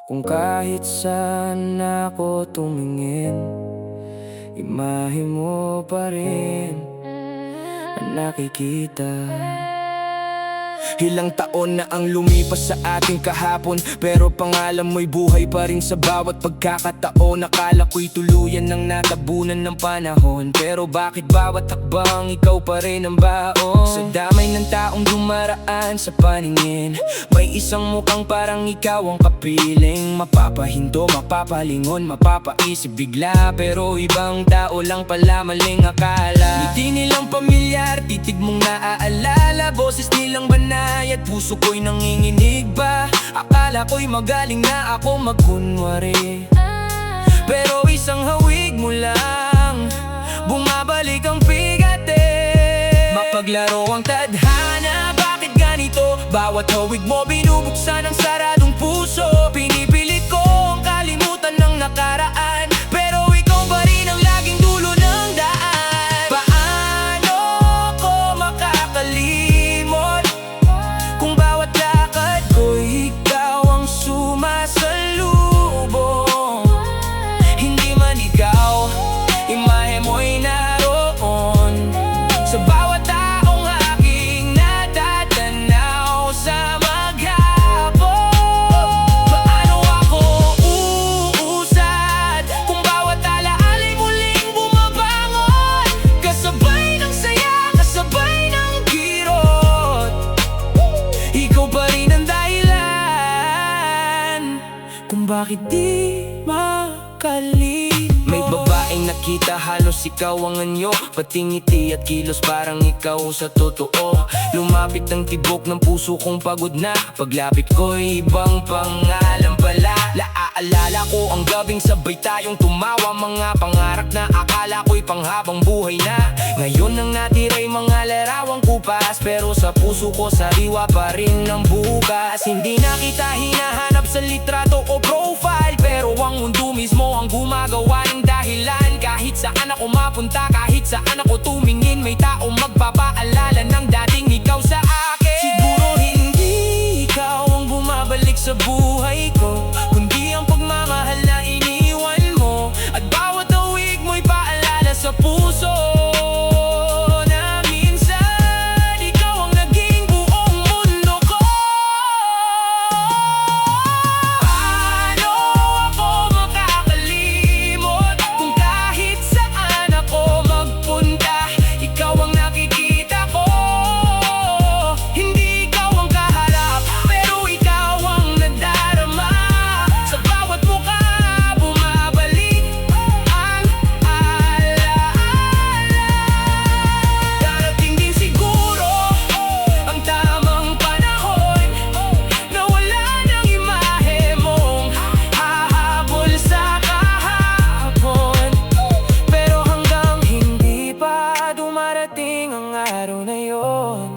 Kung kahit saan ako tumingin, imahe mo pa rin ang nakikita. Ilang taon na ang lumipas sa ating kahapon, pero pangalan mo'y buhay pa rin sa bawat pagkakataon. Akala ko'y tuluyan ng natabunan ng panahon, pero bakit bawat hakbang ikaw pa rin ang baon? Sa damay ng taong dumaraan sa paningin, may isang mukhang parang ikaw ang kapiling. Mapapahinto, mapapalingon, mapapaisip bigla, pero ibang tao lang pala, maling akala. Ngiti nilang pamilyar, titig mong naaalala, boses nilang banal at puso ko'y nanginginig ba? Akala ko'y magaling na ako magkunwari, pero isang hawig mo lang, bumabalik ang bigate. Mapaglaro ang tadhana, bakit ganito? Bawat hawig mo binubuksan ang saradong puso. Pinipilit ko ang kalimutan ng nakaraan, pero ikaw pa rin ang laging dulo ng daan. Paano ko makakalimot kung bawat lakad ko'y ikaw ang sumasalubong? Hindi man ikaw, imahe mo'y naroon sa bawat taong aking natatanaw sa maghapon. Paano ako uusad kung bawat alaala'y muling bumabangon? Kasabay ng saya, kasabay ng kirot, ikaw pa rin ang dahilan kung bakit di makalimot. May babaeng nakita, halos ikaw ang anyo, pati ngiti at kilos parang ikaw sa totoo. Lumapit ang tibok ng puso kong pagod na, paglapit ko'y ibang pangalan pala. Naaalala ko ang gabing sabay tayong tumawa, mga pangarap na akala ko'y panghabang buhay na. Ngayon ang natira'y mga larawang kupas, pero sa puso ko sariwa pa rin ng bukas. Hindi na kita hinahanap sa litrato o profile, pero ang mundo mismo ang gumagawa ng dahilan. Kahit saan ako mapunta, kahit saan ako tumingin, may taong magpapaalala ng dating ikaw sa akin. Siguro hindi ikaw ang bumabalik sa buhay ko, kundi ang pagmamahal na iniwan mo, at bawat awig mo'y paalala sa puso na minsan ikaw ang naging buong mundo ko. Paano ako makakalimot kung kahit saan ako magpunta, ikaw ang nakikita ko? Hindi ikaw ang kaharap, pero ikaw ang nadarama. Sa bawat mukha bumabalik ang alaala. Darating din siguro ang tamang panahon na wala nang imahe mong hahabol sa kahapon, pero hanggang hindi pa dumarating ang araw na yon,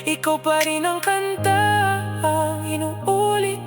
ikaw pa rin ang kanta ang inuulit